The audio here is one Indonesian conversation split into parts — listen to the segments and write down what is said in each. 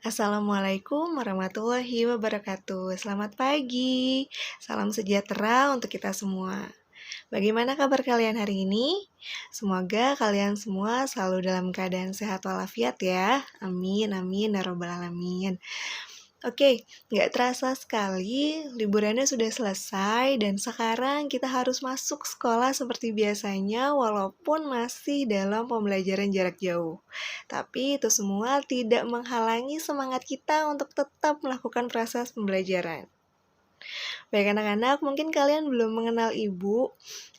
Assalamualaikum warahmatullahi wabarakatuh. Selamat pagi. Salam sejahtera untuk kita semua. Bagaimana kabar kalian hari ini? Semoga kalian semua selalu dalam keadaan sehat walafiat ya. Amin, amin, ya robbal alamin. Oke, nggak terasa sekali liburannya sudah selesai dan sekarang kita harus masuk sekolah seperti biasanya walaupun masih dalam pembelajaran jarak jauh. Tapi itu semua tidak menghalangi semangat kita untuk tetap melakukan proses pembelajaran. Baik anak-anak, mungkin kalian belum mengenal ibu,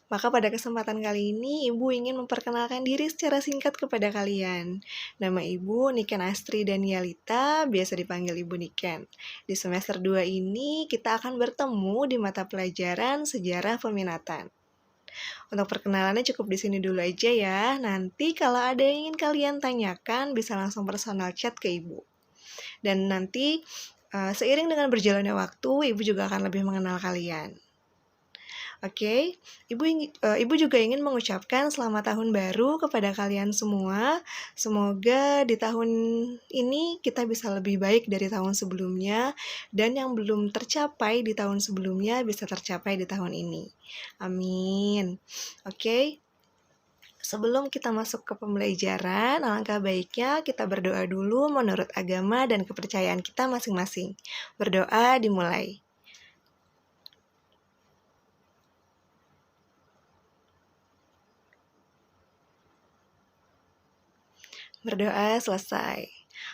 maka pada kesempatan kali ini, Ibu ingin memperkenalkan diri secara singkat kepada kalian. Nama Ibu Niken Astri Danialita, biasa dipanggil Ibu Niken. Di semester 2 ini, kita akan bertemu di mata pelajaran Sejarah Peminatan. Untuk perkenalannya cukup di sini dulu aja ya. Nanti kalau ada yang ingin kalian tanyakan, bisa langsung personal chat ke Ibu. Dan nanti, seiring dengan berjalannya waktu, Ibu juga akan lebih mengenal kalian. Oke, Ibu juga ingin mengucapkan selamat tahun baru kepada kalian semua. Semoga di tahun ini kita bisa lebih baik dari tahun sebelumnya dan yang belum tercapai di tahun sebelumnya bisa tercapai di tahun ini. Amin. Oke. Sebelum kita masuk ke pembelajaran, alangkah baiknya kita berdoa dulu menurut agama dan kepercayaan kita masing-masing. Berdoa dimulai. Berdoa selesai.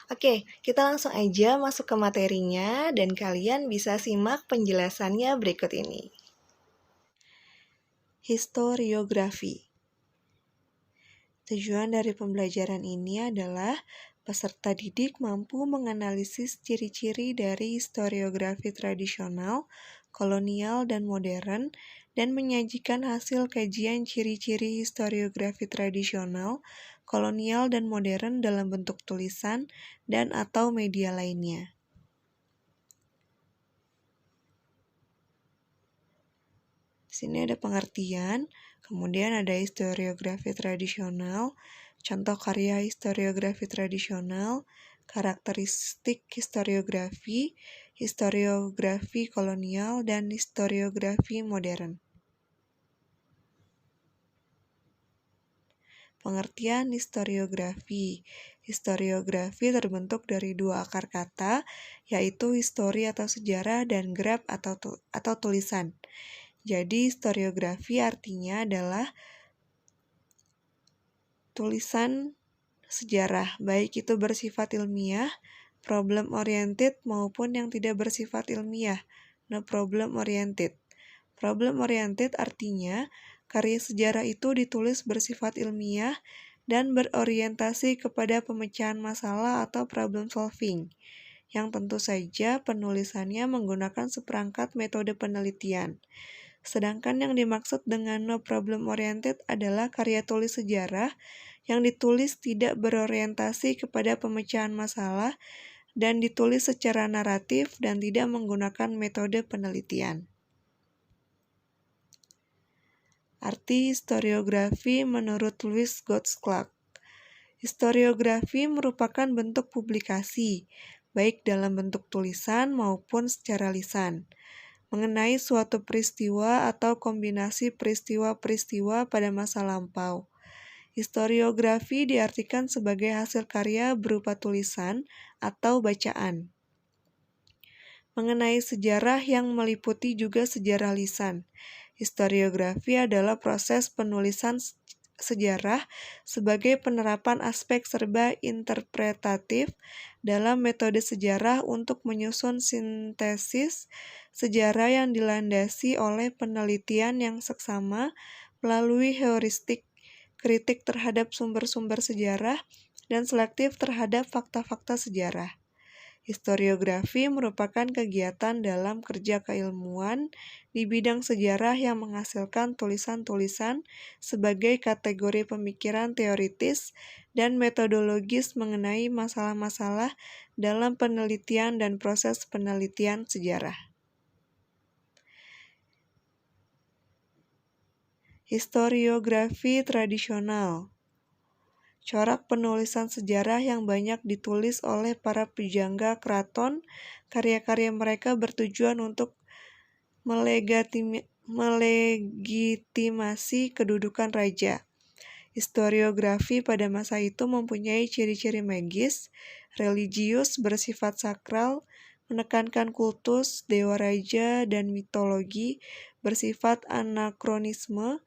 Oke, kita langsung aja masuk ke materinya dan kalian bisa simak penjelasannya berikut ini. Historiografi. Tujuan dari pembelajaran ini adalah peserta didik mampu menganalisis ciri-ciri dari historiografi tradisional, kolonial, dan modern, dan menyajikan hasil kajian ciri-ciri historiografi tradisional, kolonial, dan modern dalam bentuk tulisan dan/atau media lainnya. Di sini ada pengertian, kemudian ada historiografi tradisional, contoh karya historiografi tradisional, karakteristik historiografi, historiografi kolonial, dan historiografi modern. Pengertian historiografi. Historiografi terbentuk dari dua akar kata, yaitu histori atau sejarah dan graf atau tulisan. Jadi historiografi artinya adalah tulisan sejarah, baik itu bersifat ilmiah, problem oriented maupun yang tidak bersifat ilmiah, no problem oriented. Problem oriented artinya karya sejarah itu ditulis bersifat ilmiah dan berorientasi kepada pemecahan masalah atau problem solving, yang tentu saja penulisannya menggunakan seperangkat metode penelitian. Sedangkan yang dimaksud dengan no problem oriented adalah karya tulis sejarah yang ditulis tidak berorientasi kepada pemecahan masalah dan ditulis secara naratif dan tidak menggunakan metode penelitian. Arti historiografi menurut Louis Gottschalk. Historiografi merupakan bentuk publikasi, baik dalam bentuk tulisan maupun secara lisan, mengenai suatu peristiwa atau kombinasi peristiwa-peristiwa pada masa lampau. Historiografi diartikan sebagai hasil karya berupa tulisan atau bacaan. Mengenai sejarah yang meliputi juga sejarah lisan. Historiografi adalah proses penulisan sejarah sebagai penerapan aspek serba interpretatif dalam metode sejarah untuk menyusun sintesis sejarah yang dilandasi oleh penelitian yang seksama melalui heuristik, kritik terhadap sumber-sumber sejarah, dan selektif terhadap fakta-fakta sejarah. Historiografi merupakan kegiatan dalam kerja keilmuan di bidang sejarah yang menghasilkan tulisan-tulisan sebagai kategori pemikiran teoritis dan metodologis mengenai masalah-masalah dalam penelitian dan proses penelitian sejarah. Historiografi tradisional. Corak penulisan sejarah yang banyak ditulis oleh para pujangga keraton, karya-karya mereka bertujuan untuk melegitimasi kedudukan raja. Historiografi pada masa itu mempunyai ciri-ciri magis, religius, bersifat sakral, menekankan kultus, dewa raja, dan mitologi, bersifat anakronisme,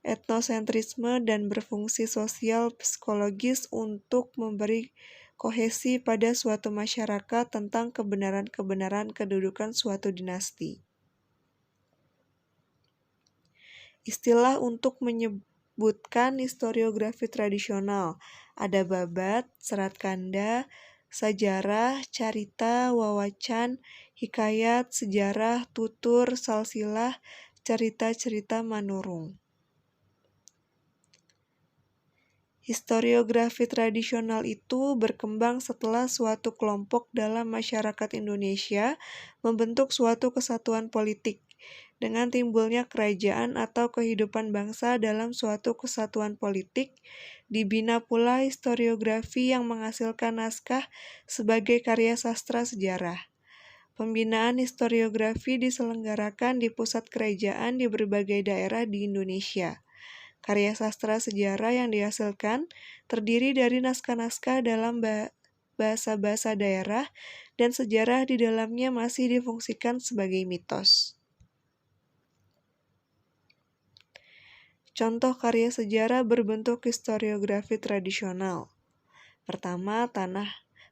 etnosentrisme, dan berfungsi sosial psikologis untuk memberi kohesi pada suatu masyarakat tentang kebenaran-kebenaran kedudukan suatu dinasti. Istilah untuk menyebutkan historiografi tradisional ada babat, serat kanda, sajarah, carita, wawacan, hikayat, sejarah, tutur, salsilah, cerita-cerita manurung. Historiografi tradisional itu berkembang setelah suatu kelompok dalam masyarakat Indonesia membentuk suatu kesatuan politik. Dengan timbulnya kerajaan atau kehidupan bangsa dalam suatu kesatuan politik, dibina pula historiografi yang menghasilkan naskah sebagai karya sastra sejarah. Pembinaan historiografi diselenggarakan di pusat kerajaan di berbagai daerah di Indonesia. Karya sastra sejarah yang dihasilkan terdiri dari naskah-naskah dalam bahasa-bahasa daerah dan sejarah di dalamnya masih difungsikan sebagai mitos. Contoh karya sejarah berbentuk historiografi tradisional. Pertama,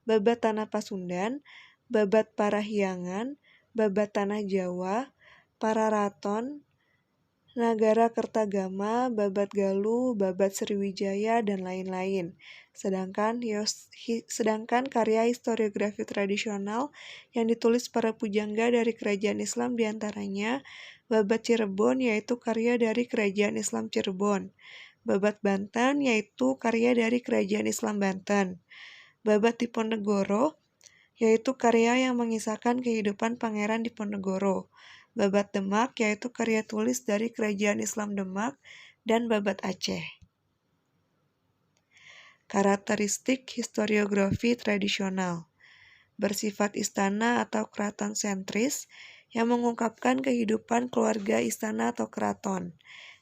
babat tanah Pasundan, babat Parahyangan, babat tanah Jawa, Pararaton, Nagara Kertagama, babat Galuh, babat Sriwijaya, dan lain-lain. Sedangkan karya historiografi tradisional yang ditulis para pujangga dari kerajaan Islam diantaranya babat Cirebon, yaitu karya dari kerajaan Islam Cirebon, babat Banten, yaitu karya dari kerajaan Islam Banten, babat Diponegoro, yaitu karya yang mengisahkan kehidupan Pangeran Diponegoro, babat Demak, yaitu karya tulis dari kerajaan Islam Demak, dan babat Aceh. Karakteristik historiografi tradisional bersifat istana atau keraton sentris yang mengungkapkan kehidupan keluarga istana atau keraton,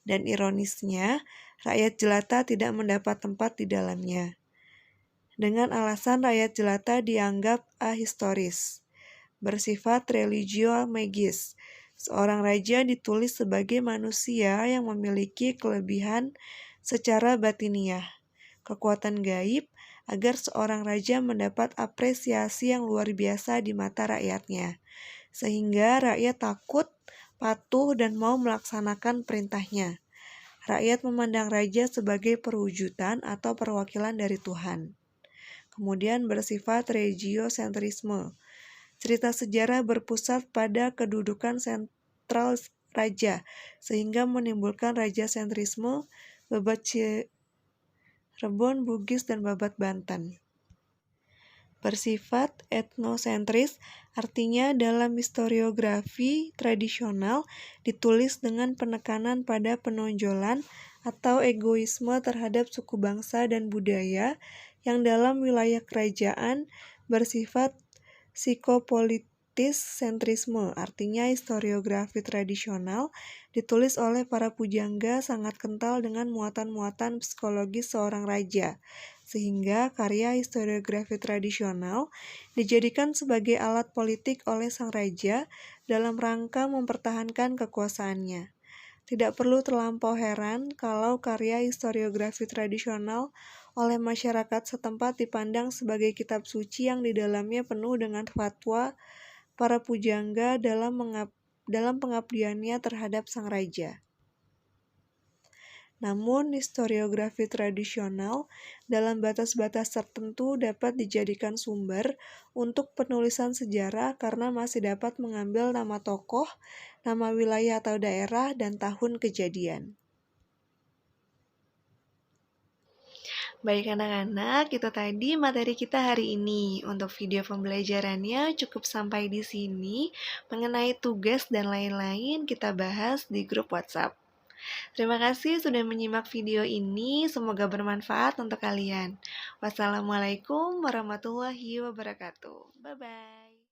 dan ironisnya, rakyat jelata tidak mendapat tempat di dalamnya. Dengan alasan rakyat jelata dianggap ahistoris. Bersifat religio magis, seorang raja ditulis sebagai manusia yang memiliki kelebihan secara batiniah, kekuatan gaib, agar seorang raja mendapat apresiasi yang luar biasa di mata rakyatnya, sehingga rakyat takut, patuh, dan mau melaksanakan perintahnya. Rakyat memandang raja sebagai perwujudan atau perwakilan dari Tuhan. Kemudian bersifat regiosentrisme. Cerita sejarah berpusat pada kedudukan sentral raja, sehingga menimbulkan raja sentrisme, babat Cirebon, Bugis, dan babat Banten. Bersifat etnosentris, artinya dalam historiografi tradisional ditulis dengan penekanan pada penonjolan atau egoisme terhadap suku bangsa dan budaya yang dalam wilayah kerajaan. Bersifat psikopolitis sentrisme, artinya historiografi tradisional ditulis oleh para pujangga sangat kental dengan muatan-muatan psikologis seorang raja, sehingga karya historiografi tradisional dijadikan sebagai alat politik oleh sang raja dalam rangka mempertahankan kekuasaannya. Tidak perlu terlampau heran kalau karya historiografi tradisional oleh masyarakat setempat dipandang sebagai kitab suci yang di dalamnya penuh dengan fatwa para pujangga dalam pengabdiannya terhadap sang raja. Namun, historiografi tradisional dalam batas-batas tertentu dapat dijadikan sumber untuk penulisan sejarah karena masih dapat mengambil nama tokoh, nama wilayah atau daerah, dan tahun kejadian. Baik anak-anak, itu tadi materi kita hari ini. Untuk video pembelajarannya cukup sampai di sini. Mengenai tugas dan lain-lain kita bahas di grup WhatsApp. Terima kasih sudah menyimak video ini, semoga bermanfaat untuk kalian. Wassalamualaikum warahmatullahi wabarakatuh. Bye-bye.